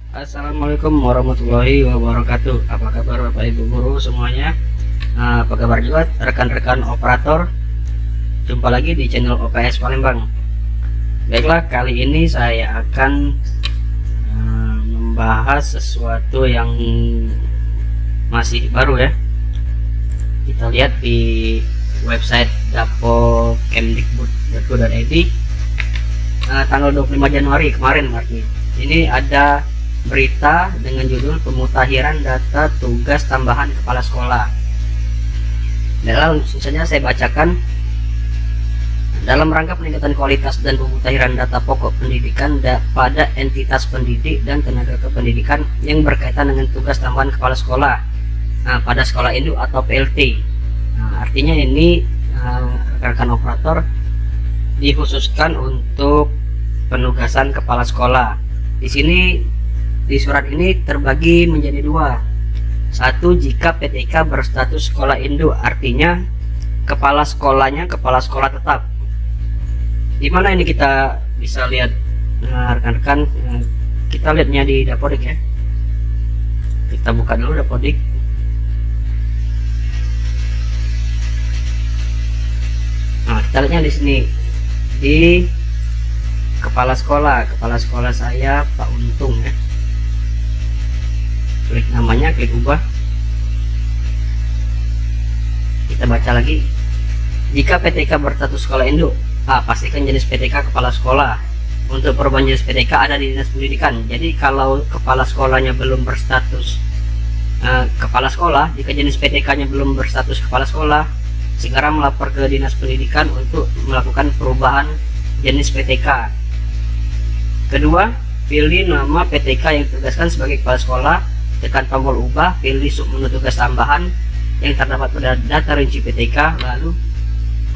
Assalamualaikum warahmatullahi wabarakatuh. Apa kabar Bapak Ibu guru semuanya? Apa kabar juga rekan-rekan operator? Jumpa lagi di channel OPS Palembang. Baiklah, kali ini saya akan membahas sesuatu yang masih baru ya. Kita lihat di website dapokemdikbud.go.id tanggal 25 Januari kemarin berarti. Ini ada berita dengan judul pemutakhiran data tugas tambahan kepala sekolah. Langsung saja saya bacakan. Dalam rangka peningkatan kualitas dan pemutakhiran data pokok pendidikan pada entitas pendidik dan tenaga kependidikan yang berkaitan dengan tugas tambahan kepala sekolah pada sekolah induk atau PLT. Artinya ini rekan operator dikhususkan untuk penugasan kepala sekolah. Di sini di surat ini terbagi menjadi dua. Satu, jika PTK berstatus sekolah induk, artinya kepala sekolahnya kepala sekolah tetap. Di mana ini kita bisa lihat rekan-rekan, kita lihatnya di Dapodik ya. Kita buka dulu Dapodik. Nah, kita lihatnya di sini di kepala sekolah saya Pak Untung ya. Klik namanya, klik ubah. Kita baca lagi. Jika PTK berstatus sekolah induk, pastikan jenis PTK kepala sekolah. Untuk perubahan jenis PTK ada di Dinas Pendidikan. Jadi kalau kepala sekolahnya belum berstatus kepala sekolah, jika jenis PTK-nya belum berstatus kepala sekolah, segera melapor ke Dinas Pendidikan untuk melakukan perubahan jenis PTK. Kedua, pilih nama PTK yang ditugaskan sebagai kepala sekolah, tekan tombol ubah, pilih submenu tugas tambahan yang terdapat pada data rinci PTK, lalu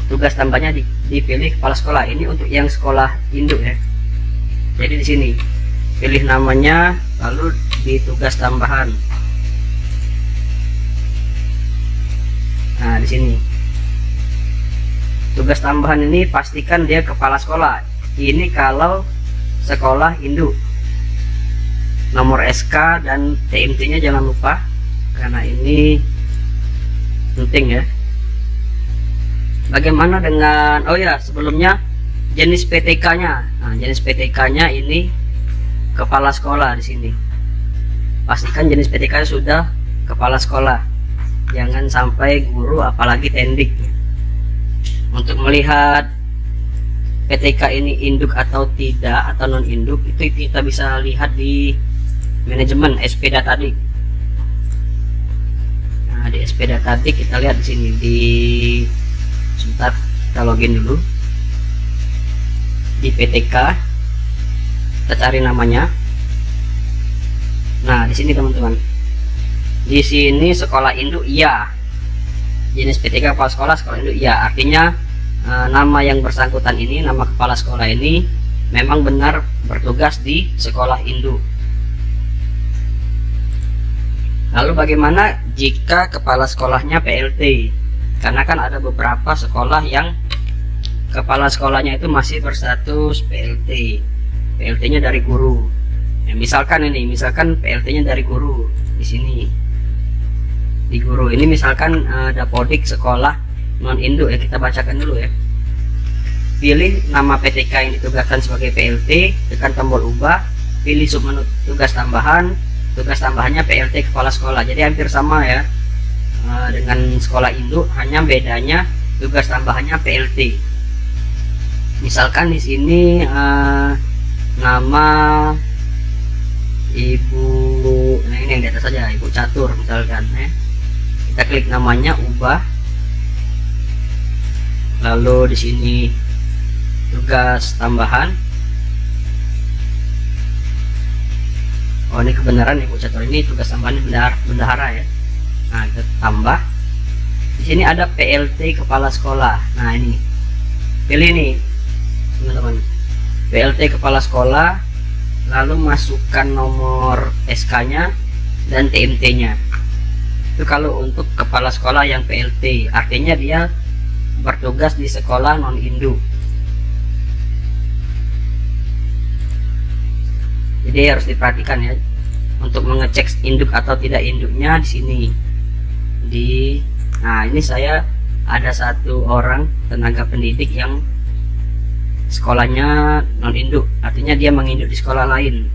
tugas tambahnya dipilih kepala sekolah. Ini untuk yang sekolah induk ya. Jadi di sini pilih namanya, lalu di tugas tambahan. Nah, di sini tugas tambahan ini pastikan dia kepala sekolah. Ini kalau sekolah induk. Nomor SK dan TMT-nya jangan lupa, karena ini penting ya. Bagaimana dengan sebelumnya jenis PTK-nya. Nah, jenis PTK-nya ini kepala sekolah di sini. Pastikan jenis PTK sudah kepala sekolah. Jangan sampai guru apalagi tendik. Untuk melihat PTK ini induk atau tidak atau non induk, itu kita bisa lihat di manajemen SP Datadik. Nah, di SP Datadik kita lihat di sini sebentar, kita login dulu di PTK, kita cari namanya. Nah, di sini teman-teman, di sini sekolah induk iya, jenis PTK kepala sekolah induk iya, artinya nama yang bersangkutan ini, nama kepala sekolah ini memang benar bertugas di sekolah induk. Lalu bagaimana jika kepala sekolahnya PLT? Karena kan ada beberapa sekolah yang kepala sekolahnya itu masih berstatus PLT. PLT-nya dari guru. Ya, misalkan PLT-nya dari guru di sini. Di guru ini misalkan Dapodik sekolah non induk ya, kita bacakan dulu ya. Pilih nama PTK yang ditugaskan sebagai PLT, tekan tombol ubah, pilih submenu tugas tambahan. Tugas tambahannya PLT kepala sekolah. Jadi hampir sama ya dengan sekolah induk, hanya bedanya tugas tambahannya PLT. Misalkan di sini nama Ibu, nah ini yang di atas saja, Ibu Catur misalkan ya. Kita klik namanya, ubah. Lalu di sini tugas tambahan. Oh, ini kebenaran Ibu Catur, ini tugas tambahan bendahara ya. Nah, kita tambah. Di sini ada PLT kepala sekolah. Nah, ini pilih nih teman-teman, PLT kepala sekolah, lalu masukkan nomor SK-nya dan TMT-nya. Itu kalau untuk kepala sekolah yang PLT, artinya dia bertugas di sekolah non induk. Jadi harus diperhatikan ya. untuk mengecek induk atau tidak induknya di sini. Nah, ini saya ada satu orang tenaga pendidik yang sekolahnya non induk, artinya dia menginduk di sekolah lain.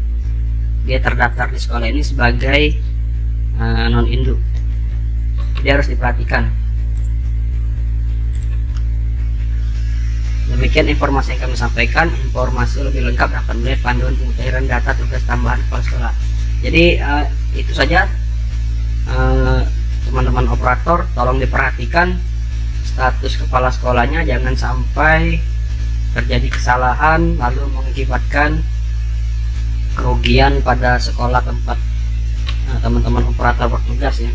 Dia terdaftar di sekolah ini sebagai non induk. Dia harus diperhatikan. Demikian informasi yang kami sampaikan. Informasi lebih lengkap dapat melihat panduan pemutahiran data tugas tambahan kepala sekolah. Jadi itu saja, teman-teman operator, tolong diperhatikan status kepala sekolahnya, jangan sampai terjadi kesalahan lalu mengakibatkan kerugian pada sekolah tempat teman-teman operator bertugas ya.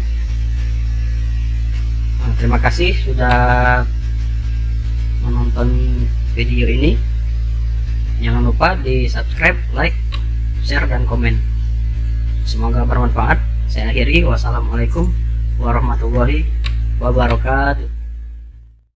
Terima kasih sudah menonton video ini. Jangan lupa di subscribe, like, share, dan komen. Semoga bermanfaat. Saya akhiri. Wassalamualaikum warahmatullahi wabarakatuh.